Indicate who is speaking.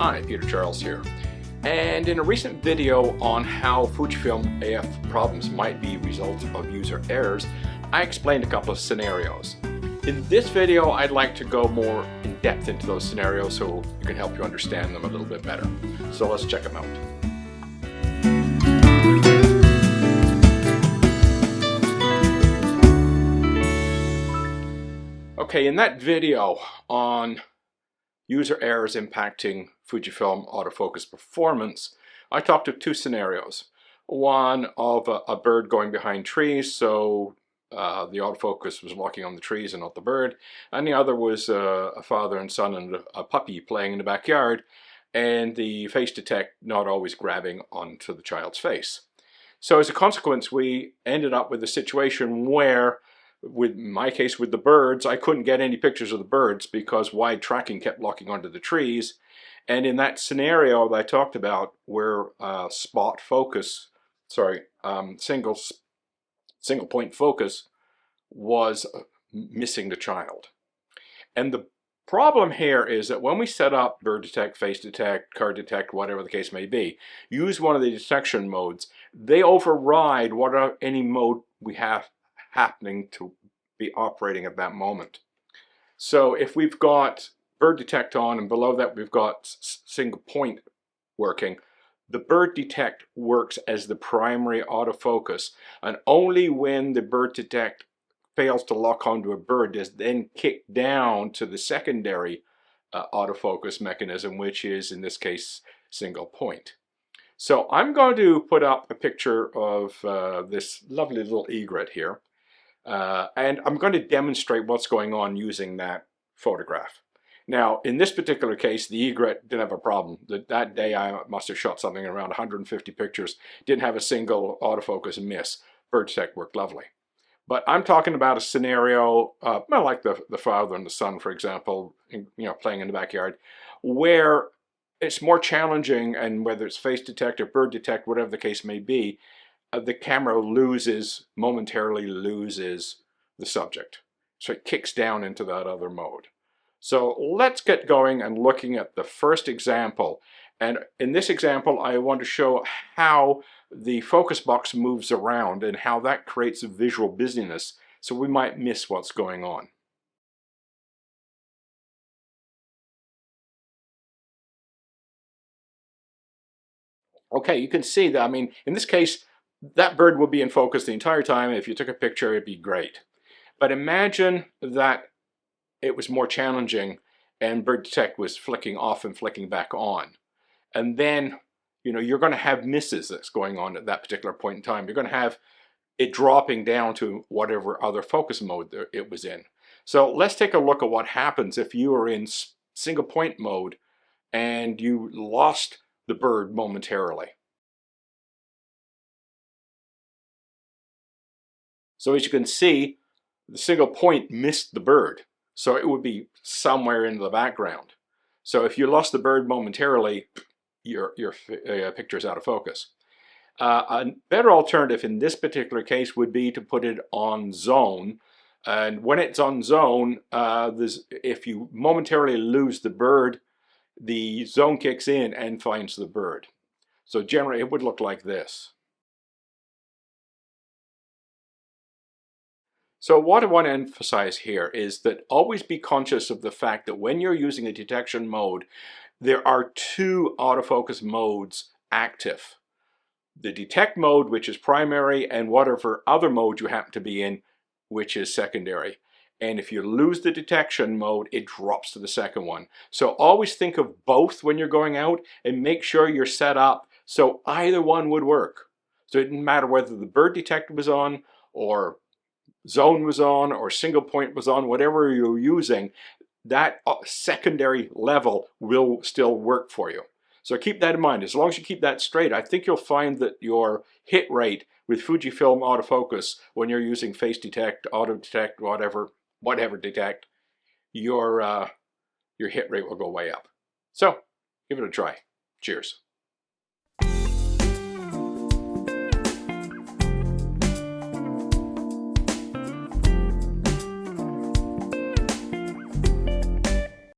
Speaker 1: Hi, Peter Charles here. And in a recent video on how Fujifilm AF problems might be a result of user errors, I explained a couple of scenarios. In this video, I'd like to go more in depth into those scenarios so it can help you understand them a little bit better. So let's check them out. Okay, in that video on user errors impacting Fujifilm autofocus performance, I talked of two scenarios. One of a bird going behind trees, so the autofocus was locking on the trees and not the bird, and the other was a father and son and a puppy playing in the backyard, and the face detect not always grabbing onto the child's face. So as a consequence, we ended up with a situation where, with my case with the birds, I couldn't get any pictures of the birds because wide tracking kept locking onto the trees. And in that scenario that I talked about, where single point focus was missing the child. And the problem here is that when we set up bird detect, face detect, car detect, whatever the case may be, use one of the detection modes, they override any mode we have happening to be operating at that moment. So if we've got bird detect on and below that we've got single point working, the bird detect works as the primary autofocus, and only when the bird detect fails to lock onto a bird is then kicked down to the secondary autofocus mechanism, which is in this case single point. So I'm going to put up a picture of this lovely little egret here. And I'm going to demonstrate what's going on using that photograph. Now, in this particular case, the egret didn't have a problem. That day I must have shot something around 150 pictures, didn't have a single autofocus miss. Bird detect worked lovely. But I'm talking about a scenario, like the father and the son, for example, playing in the backyard, where it's more challenging, and whether it's face detect or bird detect, whatever the case may be, the camera momentarily loses the subject. So it kicks down into that other mode. So let's get going and looking at the first example. And in this example, I want to show how the focus box moves around and how that creates a visual busyness, so we might miss what's going on. Okay, you can see that, in this case, that bird will be in focus the entire time. If you took a picture, it'd be great. But imagine that it was more challenging and bird detect was flicking off and flicking back on. And then, you're going to have misses that's going on at that particular point in time. You're going to have it dropping down to whatever other focus mode it was in. So let's take a look at what happens if you are in single point mode and you lost the bird momentarily. So as you can see, the single point missed the bird. So it would be somewhere in the background. So if you lost the bird momentarily, your picture is out of focus. A better alternative in this particular case would be to put it on zone. And when it's on zone, if you momentarily lose the bird, the zone kicks in and finds the bird. So generally it would look like this. So what I want to emphasize here is that always be conscious of the fact that when you're using a detection mode, there are two autofocus modes active. The detect mode, which is primary, and whatever other mode you happen to be in, which is secondary. And if you lose the detection mode, it drops to the second one. So always think of both when you're going out and make sure you're set up so either one would work. So it didn't matter whether the bird detect was on or zone was on or single point was on, whatever you're using, that secondary level will still work for you. So keep that in mind. As long as you keep that straight, I think you'll find that your hit rate with Fujifilm autofocus, when you're using face detect, auto detect, whatever detect, your hit rate will go way up. So give it a try. Cheers.